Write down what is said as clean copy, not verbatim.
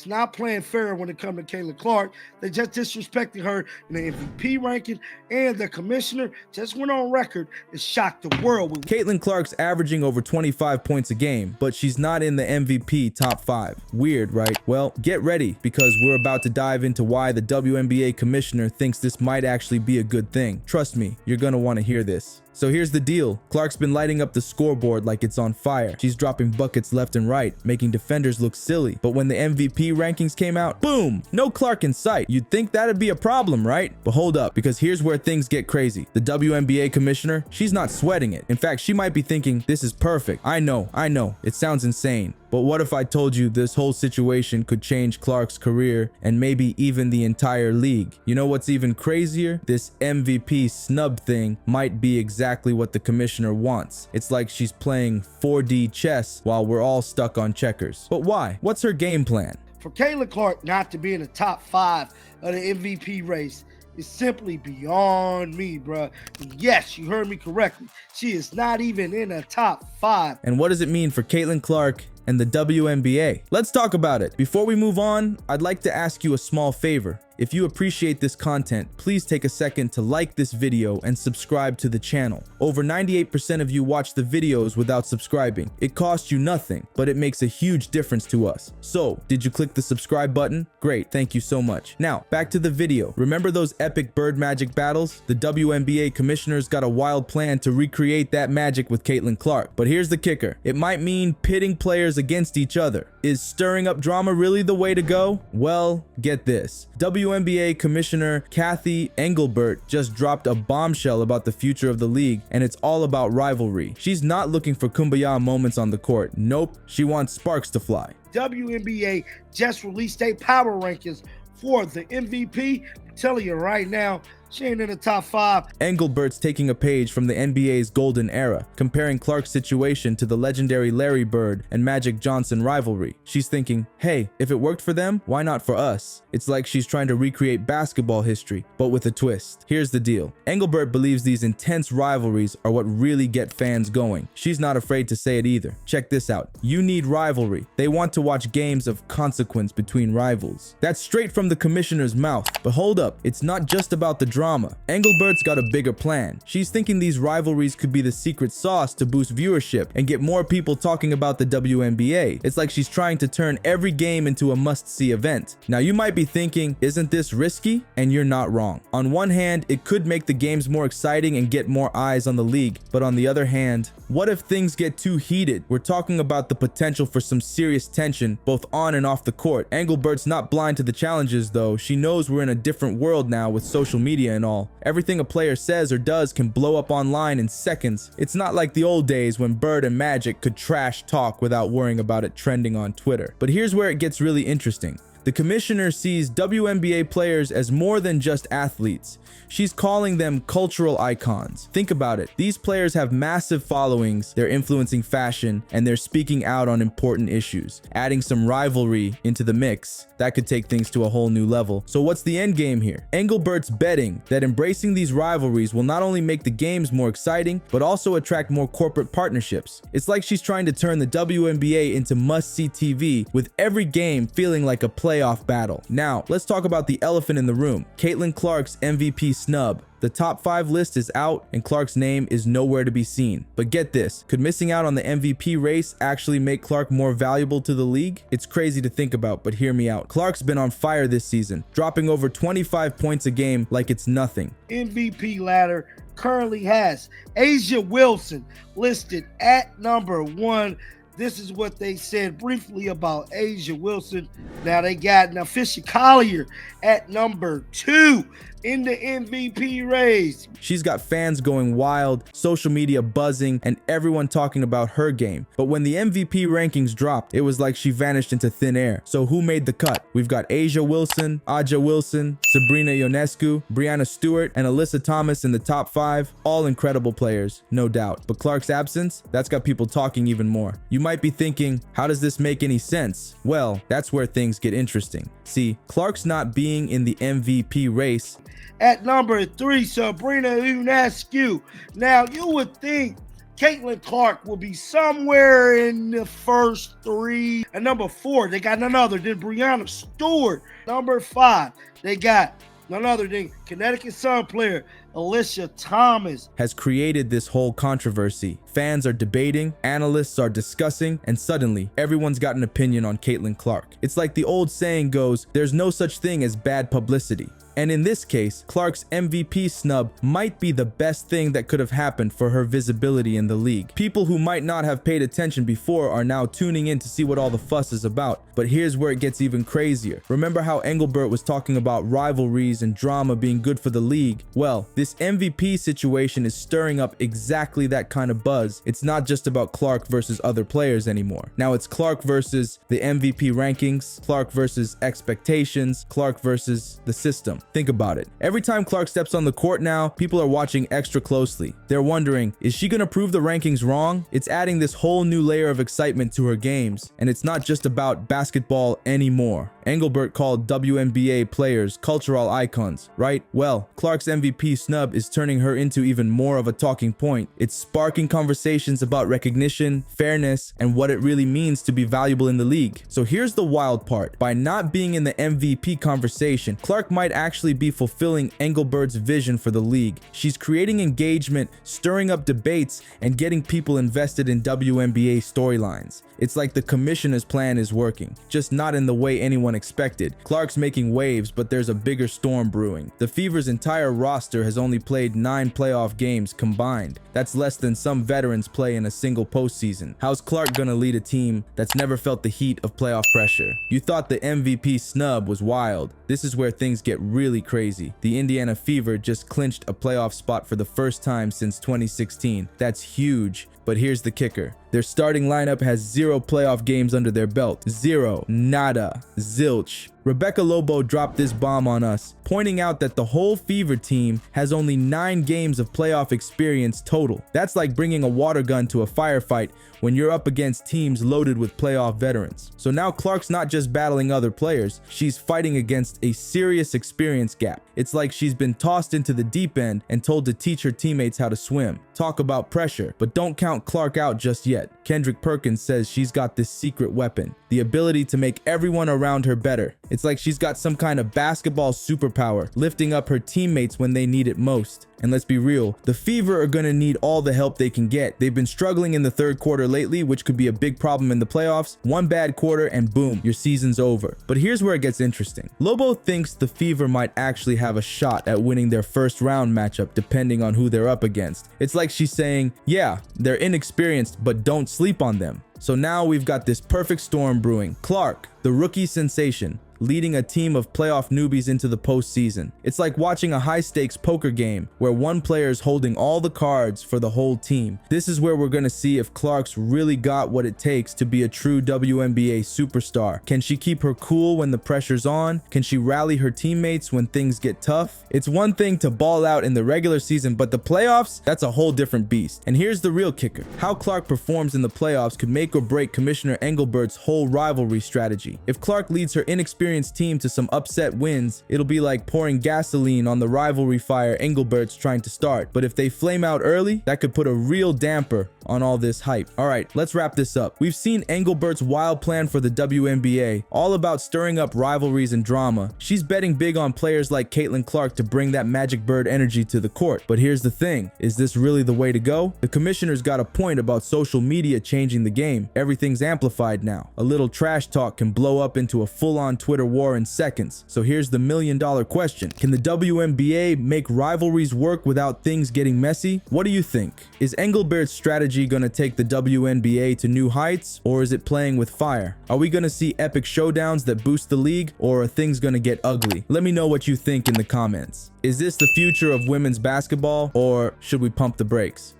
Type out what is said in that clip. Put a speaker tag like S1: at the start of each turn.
S1: It's not playing fair when it comes to Caitlin Clark. They just disrespected her in the MVP ranking, and the commissioner just went on record and shocked the world.
S2: Caitlin Clark's averaging over 25 points a game, but she's not in the MVP top 5. Weird, right? Well, get ready, because we're about to dive into why the WNBA commissioner thinks this might actually be a good thing. Trust me, you're gonna want to hear this. So here's the deal. Clark's been lighting up the scoreboard like it's on fire. She's dropping buckets left and right, making defenders look silly. But when the MVP rankings came out, boom, no Clark in sight. You'd think that'd be a problem, right? But hold up, because here's where things get crazy. The WNBA commissioner, she's not sweating it. In fact, she might be thinking, this is perfect. I know, it sounds insane. But what if I told you this whole situation could change Clark's career and maybe even the entire league? You know what's even crazier? This MVP snub thing might be exactly what the commissioner wants. It's like she's playing 4D chess while we're all stuck on checkers. But why? What's her game plan?
S1: For Caitlin Clark not to be in the top 5 of the MVP race is simply beyond me, bruh. Yes, you heard me correctly. She is not even in the top 5.
S2: And what does it mean for Caitlin Clark and the WNBA? Let's talk about it. Before we move on, I'd like to ask you a small favor. If you appreciate this content, please take a second to like this video and subscribe to the channel. Over 98% of you watch the videos without subscribing. It costs you nothing, but it makes a huge difference to us. So, did you click the subscribe button? Great, thank you so much. Now, back to the video. Remember those epic bird magic battles? The WNBA commissioner's got a wild plan to recreate that magic with Caitlin Clark. But here's the kicker. It might mean pitting players against each other. Is stirring up drama really the way to go? Well, get this. WNBA Commissioner Cathy Engelbert just dropped a bombshell about the future of the league, and it's all about rivalry. She's not looking for kumbaya moments on the court. Nope, she wants sparks to fly.
S1: WNBA just released their power rankings for the MVP. I'm telling you right now, she ain't in the top 5.
S2: Engelbert's taking a page from the NBA's golden era, comparing Clark's situation to the legendary Larry Bird and Magic Johnson rivalry. She's thinking, hey, if it worked for them, why not for us? It's like she's trying to recreate basketball history, but with a twist. Here's the deal. Engelbert believes these intense rivalries are what really get fans going. She's not afraid to say it either. Check this out. You need rivalry. They want to watch games of consequence between rivals. That's straight from the commissioner's mouth. But hold up, it's not just about the drama. Engelbert's got a bigger plan. She's thinking these rivalries could be the secret sauce to boost viewership and get more people talking about the WNBA. It's like she's trying to turn every game into a must-see event. Now you might be thinking, isn't this risky? And you're not wrong. On one hand, it could make the games more exciting and get more eyes on the league. But on the other hand, what if things get too heated? We're talking about the potential for some serious tension, both on and off the court. Engelbert's not blind to the challenges though. She knows we're in a different world now with social media and all. Everything a player says or does can blow up online in seconds. It's not like the old days when Bird and Magic could trash talk without worrying about it trending on Twitter. But here's where it gets really interesting. The commissioner sees WNBA players as more than just athletes. She's calling them cultural icons. Think about it. These players have massive followings, they're influencing fashion, and they're speaking out on important issues. Adding some rivalry into the mix, that could take things to a whole new level. So what's the end game here? Engelbert's betting that embracing these rivalries will not only make the games more exciting, but also attract more corporate partnerships. It's like she's trying to turn the WNBA into must-see TV, with every game feeling like a playoff battle. Now, let's talk about the elephant in the room. Caitlin Clark's MVP snub. The top 5 list is out and Clark's name is nowhere to be seen. But get this, could missing out on the MVP race actually make Clark more valuable to the league? It's crazy to think about, but hear me out. Clark's been on fire this season, dropping over 25 points a game like it's nothing.
S1: MVP ladder currently has A'ja Wilson listed at number 1. This is what they said briefly about A'ja Wilson. Now they got Fisher Collier at number 2 in the MVP race.
S2: She's got fans going wild, social media buzzing, and everyone talking about her game. But when the MVP rankings dropped, it was like she vanished into thin air. So who made the cut? We've got A'ja Wilson, Sabrina Ionescu, Brianna Stewart, and Alyssa Thomas in the top 5. All incredible players, no doubt. But Clark's absence, that's got people talking even more. You might be thinking, how does this make any sense? Well, that's where things get interesting. See, Clark's not being in the MVP race.
S1: At number 3, Sabrina Ionescu. Now, you would think Caitlin Clark will be somewhere in the first 3. At number 4, they got none other than Breanna Stewart. Number 5, they got none other than Connecticut Sun player Alicia Thomas.
S2: Has created this whole controversy. Fans are debating, analysts are discussing, and suddenly everyone's got an opinion on Caitlin Clark. It's like the old saying goes, there's no such thing as bad publicity. And in this case, Clark's MVP snub might be the best thing that could have happened for her visibility in the league. People who might not have paid attention before are now tuning in to see what all the fuss is about. But here's where it gets even crazier. Remember how Engelbert was talking about rivalries and drama being good for the league? Well, this MVP situation is stirring up exactly that kind of buzz. It's not just about Clark versus other players anymore. Now it's Clark versus the MVP rankings, Clark versus expectations, Clark versus the system. Think about it. Every time Clark steps on the court now, people are watching extra closely. They're wondering, is she gonna prove the rankings wrong? It's adding this whole new layer of excitement to her games, and it's not just about basketball anymore. Engelbert called WNBA players cultural icons, right? Well, Clark's MVP snub is turning her into even more of a talking point. It's sparking conversations about recognition, fairness, and what it really means to be valuable in the league. So here's the wild part. By not being in the MVP conversation, Clark might actually be fulfilling Engelbert's vision for the league. She's creating engagement, stirring up debates, and getting people invested in WNBA storylines. It's like the commissioner's plan is working, just not in the way anyone expected. Clark's making waves, but there's a bigger storm brewing. The Fever's entire roster has only played 9 playoff games combined. That's less than some veterans play in a single postseason. How's Clark gonna lead a team that's never felt the heat of playoff pressure? You thought the MVP snub was wild. This is where things get really crazy. The Indiana Fever just clinched a playoff spot for the first time since 2016. That's huge. But here's the kicker. Their starting lineup has 0 playoff games under their belt. 0. Nada. Zilch. Rebecca Lobo dropped this bomb on us, pointing out that the whole Fever team has only 9 games of playoff experience total. That's like bringing a water gun to a firefight when you're up against teams loaded with playoff veterans. So now Clark's not just battling other players, she's fighting against a serious experience gap. It's like she's been tossed into the deep end and told to teach her teammates how to swim. Talk about pressure, but don't count Clark out just yet. Kendrick Perkins says she's got this secret weapon, the ability to make everyone around her better. It's like she's got some kind of basketball superpower, lifting up her teammates when they need it most. And let's be real, the Fever are gonna need all the help they can get. They've been struggling in the third quarter lately, which could be a big problem in the playoffs. One bad quarter and boom, your season's over. But here's where it gets interesting. Lobo thinks the Fever might actually have a shot at winning their first round matchup depending on who they're up against. It's like she's saying, yeah, they're inexperienced, but don't sleep on them. So now we've got this perfect storm brewing. Clark, the rookie sensation, leading a team of playoff newbies into the postseason. It's like watching a high-stakes poker game where one player is holding all the cards for the whole team. This is where we're going to see if Clark's really got what it takes to be a true WNBA superstar. Can she keep her cool when the pressure's on? Can she rally her teammates when things get tough? It's one thing to ball out in the regular season, but the playoffs, that's a whole different beast. And here's the real kicker. How Clark performs in the playoffs could make or break Commissioner Engelbert's whole rivalry strategy. If Clark leads her inexperienced team to some upset wins, it'll be like pouring gasoline on the rivalry fire Engelbert's trying to start. But if they flame out early, that could put a real damper on all this hype. All right, let's wrap this up. We've seen Engelbert's wild plan for the WNBA, all about stirring up rivalries and drama. She's betting big on players like Caitlin Clark to bring that magic bird energy to the court. But here's the thing, is this really the way to go? The commissioner's got a point about social media changing the game. Everything's amplified now. A little trash talk can blow up into a full-on Twitter war in seconds. So here's the million-dollar question. Can the WNBA make rivalries work without things getting messy? What do you think? Is Engelbert's strategy gonna take the WNBA to new heights, or is it playing with fire? Are we gonna see epic showdowns that boost the league, or are things gonna get ugly? Let me know what you think in the comments. Is this the future of women's basketball, or should we pump the brakes?